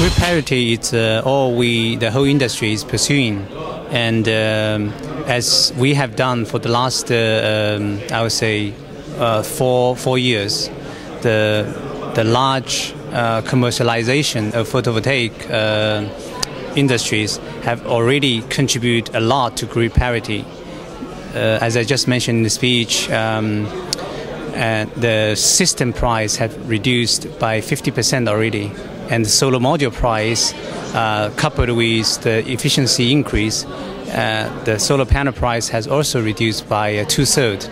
Grid parity, it's all the whole industry is pursuing, and as we have done for the last, I would say, 4 years, the large commercialization of photovoltaic industries have already contributed a lot to grid parity. As I just mentioned in the speech, the system price have reduced by 50% already, and the solar module price, coupled with the efficiency increase, the solar panel price has also reduced by 2/3.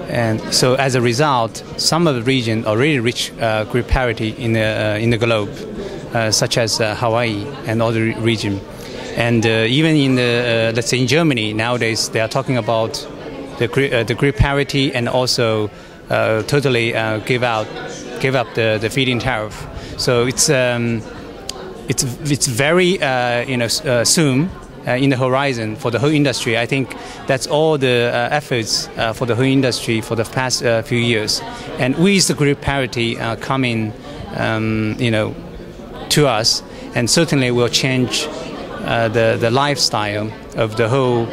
And so, as a result, some of the regions already reach grid parity in the globe, such as Hawaii and other regions. And even in let's say in Germany nowadays, they are talking about the grid parity, and also totally give up the feed-in tariff. So it's very soon in the horizon for the whole industry. I think that's all the efforts for the whole industry for the past few years. And with the grid parity coming, to us, and certainly will change the lifestyle of the whole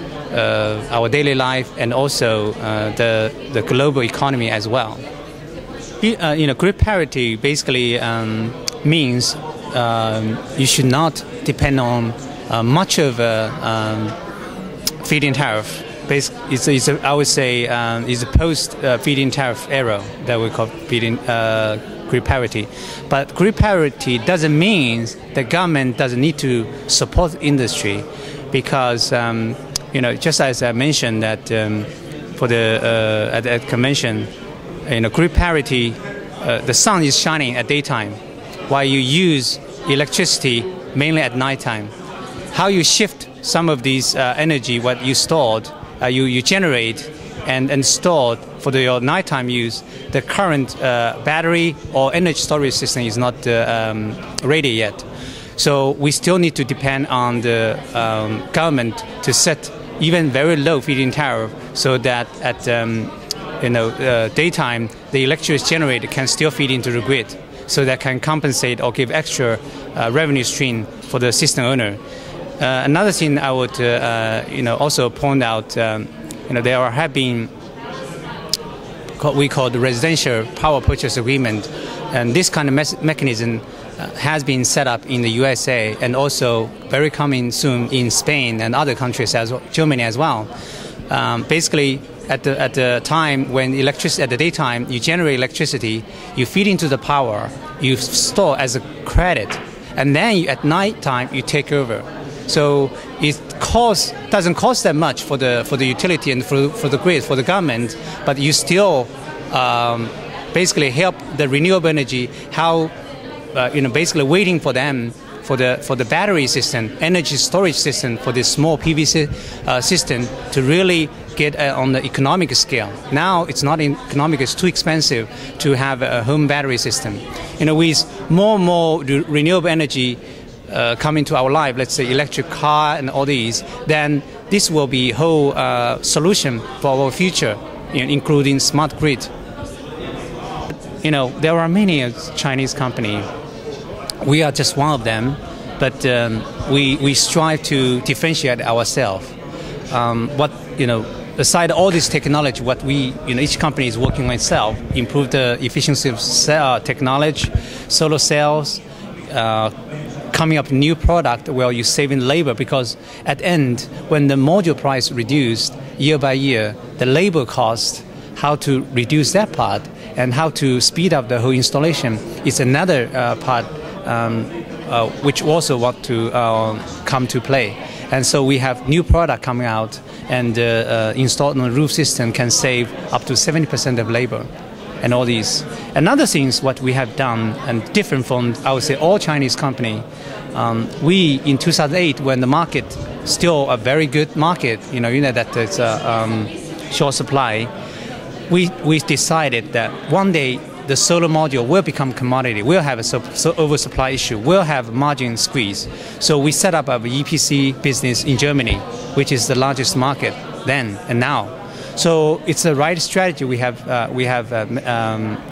our daily life, and also the global economy as well. Grid parity basically means you should not depend on much of a feed-in tariff. I would say it's a post feed-in tariff era that we call grid parity. But grid parity doesn't mean the government doesn't need to support industry, because just as I mentioned that for at the convention, grid parity, the sun is shining at daytime, while you use electricity mainly at nighttime. How you shift some of these energy, what you stored, you generate and stored for your nighttime use, the current battery or energy storage system is not ready yet. So we still need to depend on the government to set even very low feed-in tariff, so that at daytime the electricity generated can still feed into the grid, so that can compensate or give extra revenue stream for the system owner. Another thing I would also point out, there have been what we call the residential power purchase agreement, and this kind of mechanism has been set up in the USA, and also very coming soon in Spain and other countries as well, Germany as well. Basically, at the time when at the daytime you generate electricity, you feed into the power, you store as a credit, and then at night time you take over. So it doesn't cost that much for the utility and for the grid, for the government, but you still basically help the renewable energy. Basically waiting for them for the battery system, energy storage system, for this small PV system to really get on the economic scale. Now it's not economic; it's too expensive to have a home battery system. With more and more renewable energy coming to our life, let's say electric car and all these, then this will be a whole solution for our future, including smart grid. There are many Chinese companies. We are just one of them, but we strive to differentiate ourselves. Aside all this technology, what each company is working on itself, improve the efficiency of technology, solar cells, coming up new product where you save in labor, because at the end, when the module price reduced year by year, the labor cost, how to reduce that part and how to speed up the whole installation is another part which also want to come to play. And so we have new product coming out, and installed on the roof system can save up to 70% of labor. And all these. Another thing is what we have done, and different from, I would say, all Chinese company. We, in 2008, when the market still a very good market, that it's a short supply, we decided that one day the solar module will become commodity. We'll have a oversupply issue. We'll have margin squeeze. So we set up an EPC business in Germany, which is the largest market then and now. So it's the right strategy we have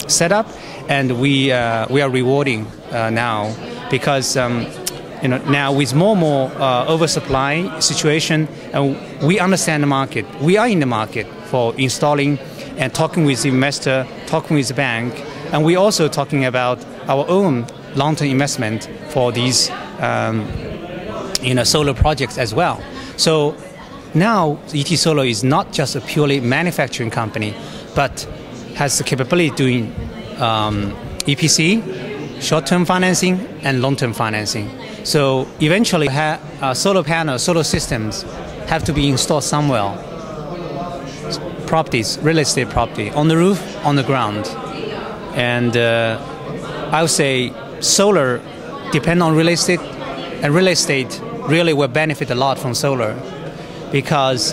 set up, and we are rewarding now, because now with more and more oversupply situation, and we understand the market. We are in the market for installing and talking with the investor, talking with the bank, and we're also talking about our own long-term investment for these solar projects as well. So now E.T. Solar is not just a purely manufacturing company, but has the capability of doing EPC, short-term financing, and long-term financing. So eventually, solar panels, solar systems have to be installed somewhere. Properties, real estate property, on the roof, on the ground. And I would say solar depends on real estate, and real estate really will benefit a lot from solar because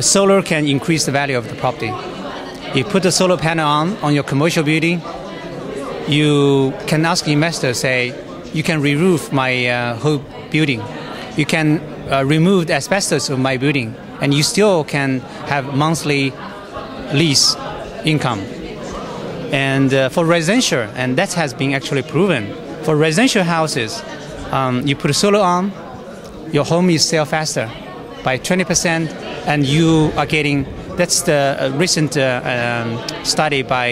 solar can increase the value of the property. You put the solar panel on your commercial building, you can ask the investor, say, you can re-roof my whole building. You can remove the asbestos of my building, and you still can have monthly lease income. And for residential, and that has been actually proven, for residential houses, you put solar on, your home is sell faster by 20%, and you are getting, that's the recent study by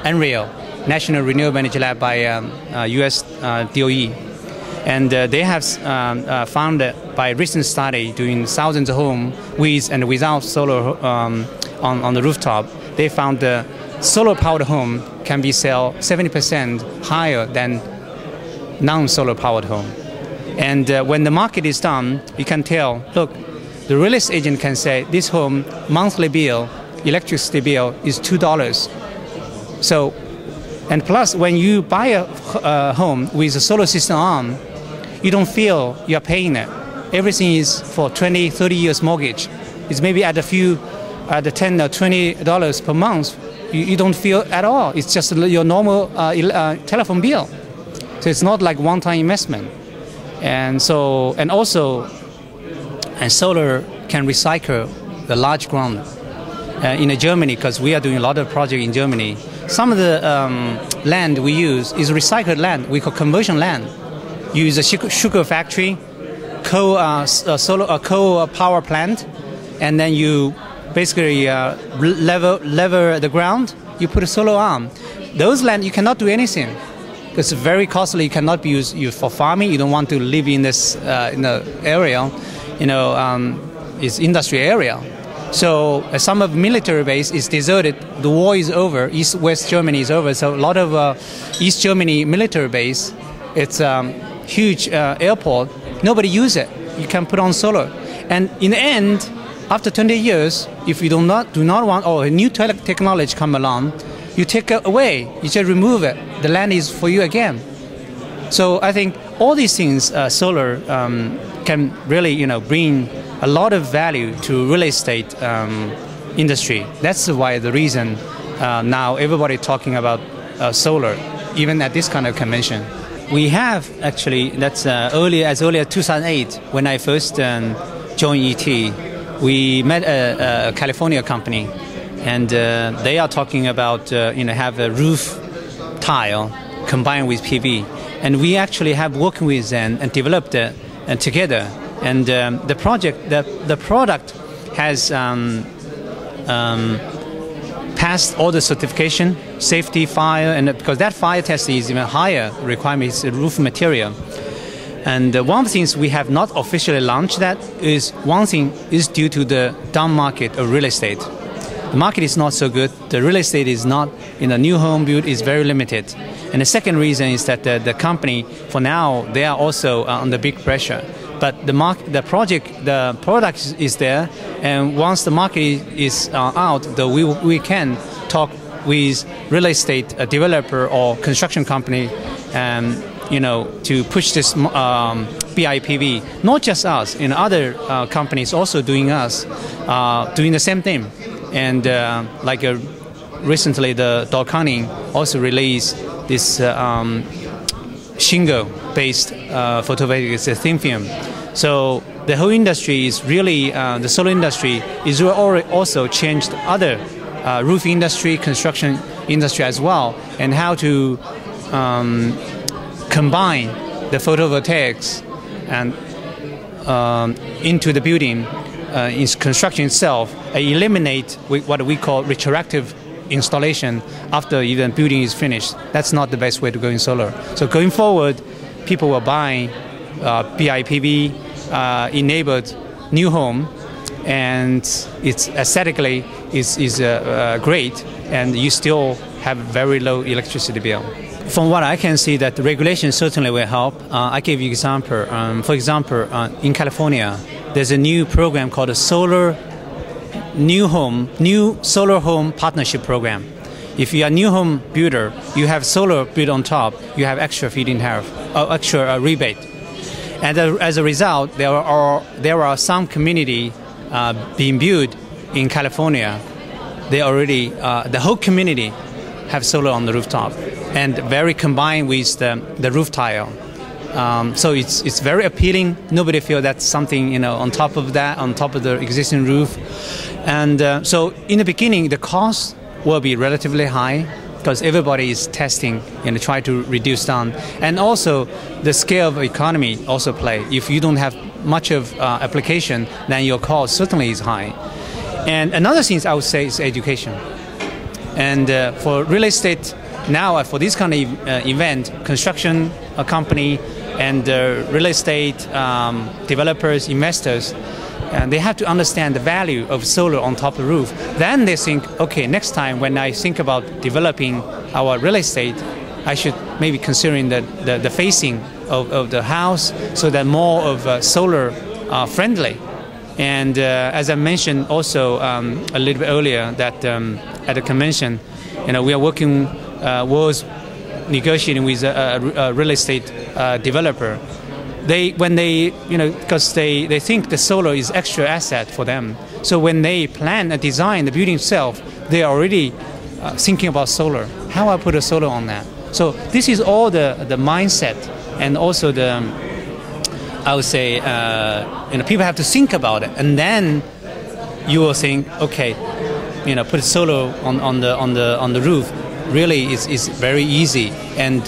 NREL, National Renewable Energy Lab by US DOE. And they have found that by recent study doing thousands of homes with and without solar on the rooftop, they found the solar-powered home can be sell 70% higher than non-solar powered home. And when the market is done, you can tell, look, the real estate agent can say this home monthly bill, electricity bill is $2. So, and plus when you buy a home with a solar system on, you don't feel you're paying it. Everything is for 20, 30 years mortgage. It's maybe at $10 or $20 per month. You don't feel at all. It's just your normal telephone bill. So it's not like one-time investment. And so, and also, solar can recycle the large ground in Germany, because we are doing a lot of projects in Germany. Some of the land we use is recycled land. We call conversion land. You use a sugar factory, coal power plant, and then you basically level the ground. You put a solar on. Those land you cannot do anything. It's very costly. You cannot be used for farming. You don't want to live in this in the area, it's industry area. So some of military base is deserted. The war is over. East-West Germany is over. So a lot of East Germany military base, it's huge airport. Nobody use it. You can put on solar, and in the end, after 20 years, if you do not want, or a new technology come along, you take it away. You just remove it. The land is for you again. So I think all these things, solar can really, bring a lot of value to real estate industry. That's why the reason now everybody talking about solar, even at this kind of convention. We have actually, that's as early as 2008 when I first joined E.T. We met a California company, and they are talking about have a roof tile combined with PV, and we actually have worked with them and developed it together. And the product has passed all the certification, safety, fire, and because that fire test is even higher requirement, is roof material. And one of the things we have not officially launched that is, one thing is due to the down market of real estate. The market is not so good. The real estate is not, in a new home build, is very limited. And the second reason is that the company, for now, they are also under big pressure. But the product is there, and once the market is out, we can talk with real estate developer or construction company, to push this BIPV. Not just us, other companies also doing the same thing. And recently, the Dow Corning also released this shingle-based photovoltaic thin film. So the whole industry is really, the solar industry is also changed other roof industry, construction industry as well, and how to combine the photovoltaics and into the building, in construction itself, eliminate what we call retroactive installation after even building is finished. That's not the best way to go in solar. So going forward, people will buy BIPV enabled new home, and it's aesthetically is great, and you still have very low electricity bill. From what I can see, that the regulation certainly will help. I give you an example. For example, in California, there's a new program called a New Solar Home Partnership Program. If you are a new home builder, you have solar built on top, you have extra feed-in tariff, extra rebate. And as a result, there are some community being built in California. They already, the whole community have solar on the rooftop, and very combined with the roof tile. So it's very appealing. Nobody feels that's something on top of the existing roof. And so in the beginning, the cost will be relatively high because everybody is testing and try to reduce down. And also the scale of economy also play. If you don't have much of application, then your cost certainly is high. And another thing I would say is education. And for real estate now, for this kind of event, construction company and real estate developers, investors, and they have to understand the value of solar on top of the roof. Then they think, okay, next time when I think about developing our real estate, I should maybe considering the facing of the house so that more of solar friendly. And as I mentioned also a little bit earlier, that at the convention, we are working, was negotiating with a real estate developer. Because they think the solar is extra asset for them. So when they plan and design the building itself, they are already thinking about solar. How I put a solar on that? So this is all the mindset, and also I would say, people have to think about it, and then you will think, okay, put solar on the roof. Really, is very easy, and